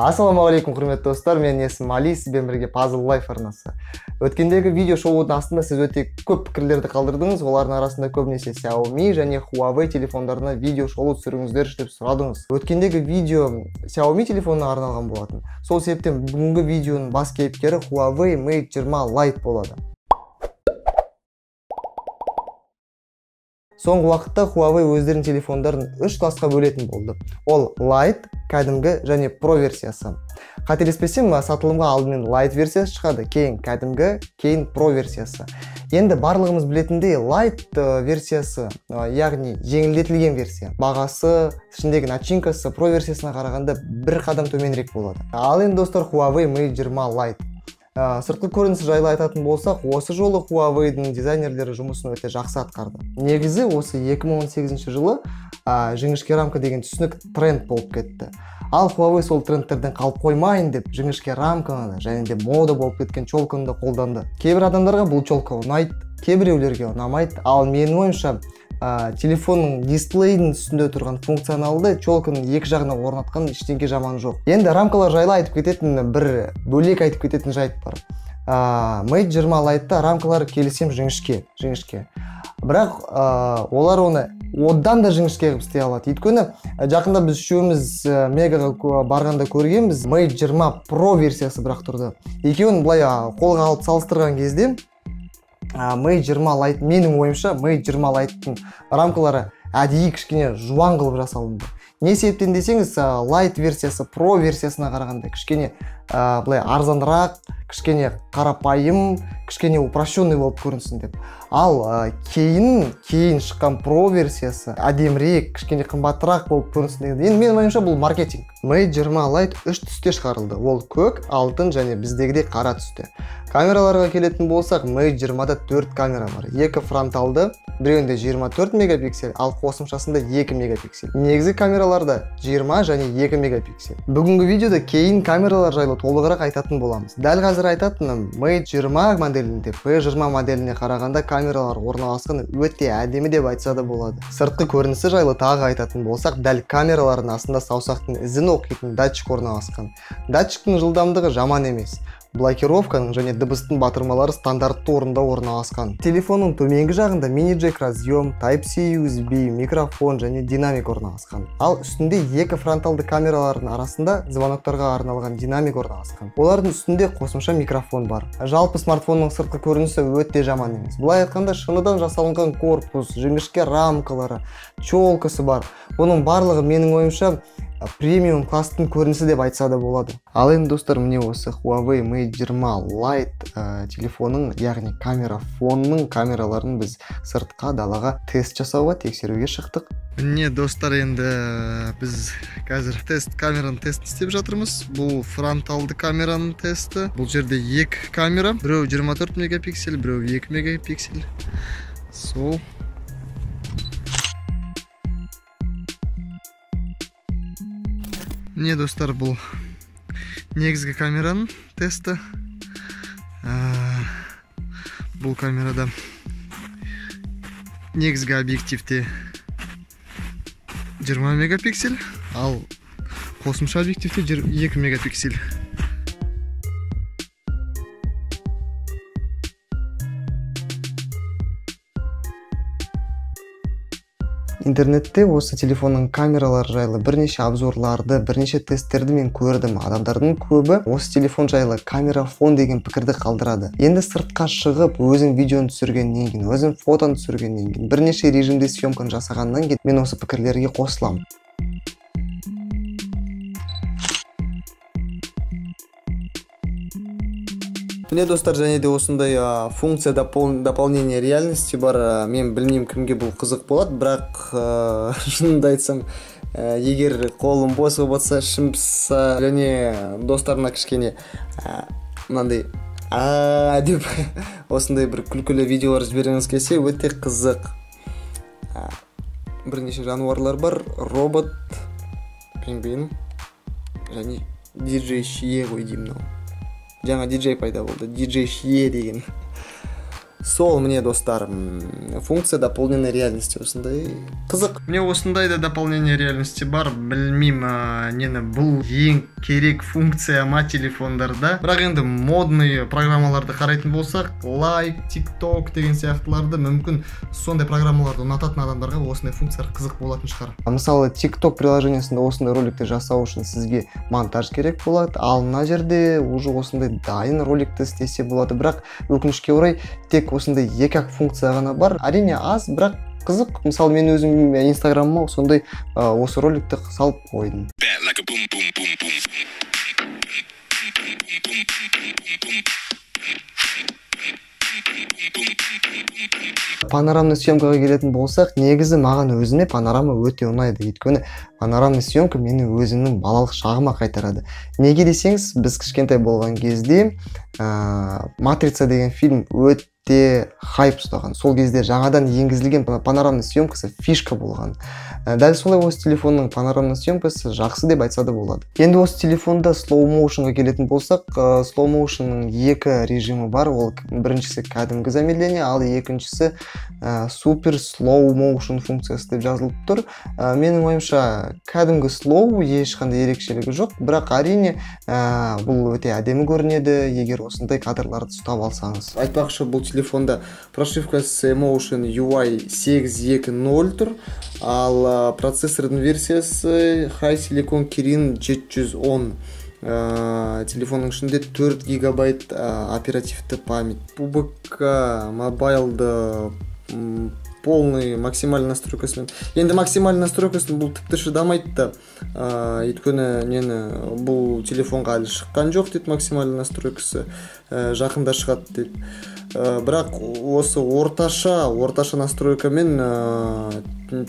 Ассалаумағалейкум құрметті достар, менің есімім Али, сізбен бірге Puzzle Life арнасы. Өткендегі видео шоудың астында сіз өте көп пікірлерді қалдырдыңыз. Олардың арасында көбінесе Xiaomi және Huawei телефондарына видео шоу түсіріңіздер деп сұрадыңыз. Өткендегі видео Xiaomi телефонына арналған болатын. Сол себептен бүгінгі видеоның бас кейіпкері Huawei Mate 20 Lite болады. Соңғы уақытта Huawei өздерінің телефондарын 3 классқа бөлетін болды. Ол Lite, кәдімгі және Pro версиясы. Қателеспесем, сатылымға алдымен Lite версиясы шығады, кейін кәдімгі, кейін Pro версиясы. Енді барлығымыз білетіндей Lite версиясы, яғни жеңілдетілген версия. Бағасы, ішіндегі начинкасы Pro версиясына қарағанда бір қадам төменірек болады. Ал енді достар, Huawei Mate 20 Lite. Сыртқы көрінісі жайлы айтатын болсақ, осы жолы Huawei-дің дизайнерлері жұмысын өте жақсы атқарды. Негізі осы 2018 жылы жіңішке рамка деген түсінік тренд болып кетті. Ал Huawei сол трендтерден қалып қоймайын деп жіңішке рамканы және де мода болып кеткен челканы да қолданды. Кейбір адамдарға бұл челка ұнайды, кейбіреулерге ұнамайды. Ал менің ойымша телефонның дисплейдің үстінде тұрған функционалды челканың екі жағына орнатқан ештеңе жаман жоқ. Енді рамкалар жайлы айтып кететін бір бөлек айтып кететін жайт бар. Mate 20 Lite'та рамкалары келісем жіңішке. Бірақ олар оны одан да жіңішке қылып істей алады. Өйткені жақында біз үшеуміз мегаға барғанда көргенбіз, Mate 20 Pro версиясы бірақ тұрды. Екеуін былай қолға алып салыстырған кезде Mate 20 Lite, менің ойымша Mate 20 Lite'тың рамкалары әдейі кішкене жуан қылып жасалынды. Не себептен десеңіз, Lite версиясы Pro версиясына қарағанда кішкене былай арзанырақ, кішкене қарапайым, кішкене упрощенный болып көрінсін деп. Ал кейін шыққан Pro версиясы әдемірек, кішкене қымбатырақ болып көрінсін деген. Енді менің ойымша бұл маркетинг. Mate 20 Lite 3 түсте шығарылды. Ол көк, алтын және біздегідей қара түсте. Камераларға келетін болсақ, Mate 20-да 4 камера бар. 2 фронталды, біреуінде 24 мегапиксель, ал қосымшасында 2 мегапиксель. Негізгі камераларда 20 және 2 мегапиксель. Бүгінгі видеода кейін камералар жайлы толығырақ айтатын боламыз. Дәл қазір айтатыным, Mate 20 моделінде P20 моделіне қарағанда камералар орналасқан өте әдемі деп айтса да болады. Сыртқы көрінісі жайлы тағы айтатын болсақ, дәл камералардың астында саусақтың ізін оқитын датчик орналасқан. Датчиктің жылдамдығы жаман емес. Блокировканың және дыбыстың батырмалары стандартты орында орналасқан. Телефонның төменгі жағында мини-джек разъем, Type-C USB, микрофон және динамик орналасқан. Ал үстінде 2 фронталды камералардың арасында звоноктарға арналған динамик орналасқан. Олардың үстінде қосымша микрофон бар. Жалпы смартфонның сыртқы көрінісі өте жаман емес. Бұлай айтқанда шыныдан жасалынған корпус, жіңішке рамкалары, челкасы бар. Оның барлығы менің ойымша премиум класстың көрінісі деп айтса да болады. Ал енді достар, міне осы Huawei Mate 20 Lite телефонның, яғни камера фонның камераларын біз сыртқа далаға тест жасауға, тексеруге шықтық. Міне достар, енді біз қазір камераның тест істеп жатырмыз. Бұл фронталды камераның тесті. Бұл жерде 2 камера, біреу 24 мегапиксель, біреу 2 мегапиксель. Сол. Не достар, бұл негізгі камераның тесті. Бұл камерада негізгі объективте 20 мегапиксель, ал қосымша объективте 2 мегапиксель. Интернетте осы телефонның камералары жайлы бірнеше обзорларды, бірнеше тесттерді мен көрдім. Адамдардың көбі осы телефон жайлы камера фон деген пікірді қалдырады. Енді сыртқа шығып, өзің видеоны түсіргеннен кейін, өзің фотоны түсіргеннен кейін, бірнеше режимде съемканы жасағаннан кейін мен осы пікірлерге қосыламын. Міне достар, және де осындай функция дополнения реальности бар. Мен білмеймін кімге бұл қызық болады, бірақ шынымды айтсам, егер қолым бос болып жатса, ішім пысса, және достарына кішкене мынандай деп осындай бір күлкілі видеолар жібергіңіз келсе, өте қызық. Бірнеше жануарлар бар, робот, пингвин және диджей Шие ғой деймін. Жаңа диджей пайда болды, диджей Шие деген. Сол міне достар, функция дополненной реальности осындай қызық. Мне осындай да дополнение реальности бар, білмеймін нені, бұл ең керек функция ма телефондарда. Бірақ енді модный программаларды қарайтын болсақ, лайк, тикток деген сияқтыларды, мүмкін сондай программаларды ұнататын адамдарға осындай функциялар қызық болатын шығар. Мысалы тикток приложениясында осындай роликті жасау үшін сізге монтаж керек болады, ал мына жерде уже осындай дайын роликті істесе болады. Бірақ өкінішке орай тек осындай екі-ақ функция ғана бар. Әрине аз, бірақ қызық. Мысалы мен өзім инстаграмыма сондай осы роликті салып қойдым. Панорамный съемкаға келетін болсақ, негізі маған өзіме панорама өте ұнайды. Өйткені панорамный съемка мені өзімнің балалық шағыма қайтарады. Неге десеңіз, біз кішкентай болған кезде Матрица деген фильм өте хайп ұстаған. Сол кезде жаңадан енгізілген панорамный съемкасы фишка болған. Дәл солай осы телефонның панорамный съемкасы жақсы деп айтса да болады. Енді осы телефонда slow motionға келетін болсақ, slow motionның екі режимі бар. Ол біріншісі кәдімгі замедление, ал екіншісі супер slow motion функциясы деп жазылып тұр. Менің ойымша кәдімгі slow ешқандай ерекшелігі жоқ, бірақ әрине бұл өте әдемі көрінеді, егер осындай кадрларды ұстап алсаңыз. Айтпақшы, бұл телефонда прошивкасы Emotion UI 8.2.0 тұр, ал процессордың версиясы High Silicon Kirin 710. Телефонның ішінде 4 гигабайт оперативті память. PUBG мобайлды полный максимальный настройкасымен. Енді максимальный настройкасын бұл тіпті шыдамайды да. Өйткені бұл телефонға әлі шыққан жоқ дейді, максимальный настройкасы жақында шығады дейді. Бірақ осы орташа настройкамен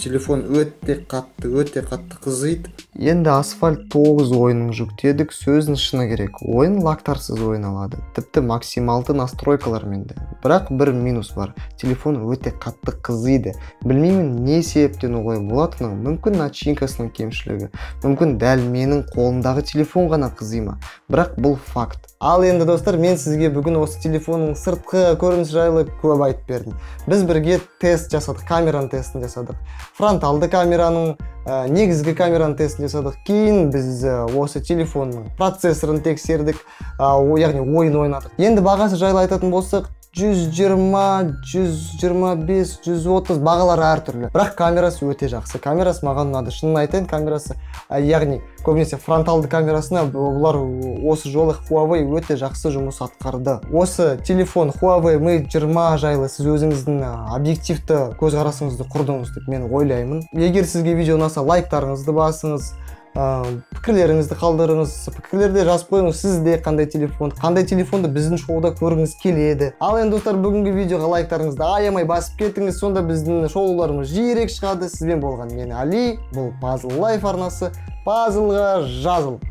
телефон өте қатты қызиды. Енді Асфальт 9 ойынын жүктедік, сөзін шыны керек. Ойын лактарсыз ойналады, тіпті максималды настройкалармен де. Бірақ бір минус бар. Телефон өте қатты қызиды. Білмеймін не себептен олай болатыны, мүмкін начинкасының кемшілігі, мүмкін дәл менің қолымдағы телефон ғана қызима. Бірақ бұл факт. Ал енді достар, мен сізге бүгін осы телефонның сыртқы көрінісі жайлы көп айтып бердім. Біз бірге тест жасадық, камераның тестін жасадық. Фронталды камераның, негізгі камераның тестін жасадық. Кейін біз осы телефонның процессорын тексердік, яғни ойын ойнадық. Енді бағасы жайлы айтатын болсақ, 120, 125, 130 бағалары әртүрлі. Бірақ камерасы өте жақсы. Камерасы маған ұнады. Шынын айтайын, камерасы, яғни көбінесе фронталды камерасына бұлар осы жолы Huawei өте жақсы жұмыс атқарды. Осы телефон Huawei Mate 20 жайлы сіз өзіңіздің объективті көзқарасыңызды құрдыңыз деп мен ойлаймын. Егер сізге видео ұнаса, лайктарыңызды басыңыз, пікірлеріңізді қалдырыңыз, пікірлерде жазып қойыңыз, сізде қандай телефонды біздің шоуда көргіңіз келеді. Ал енді достар, бүгінгі видеоға лайктарыңызды аямай басып кетіңіз, сонда біздің шоуларымыз жиірек шығады. Сізбен болған мен Али, бұл Puzzle Life арнасы. Пазлға жазыл.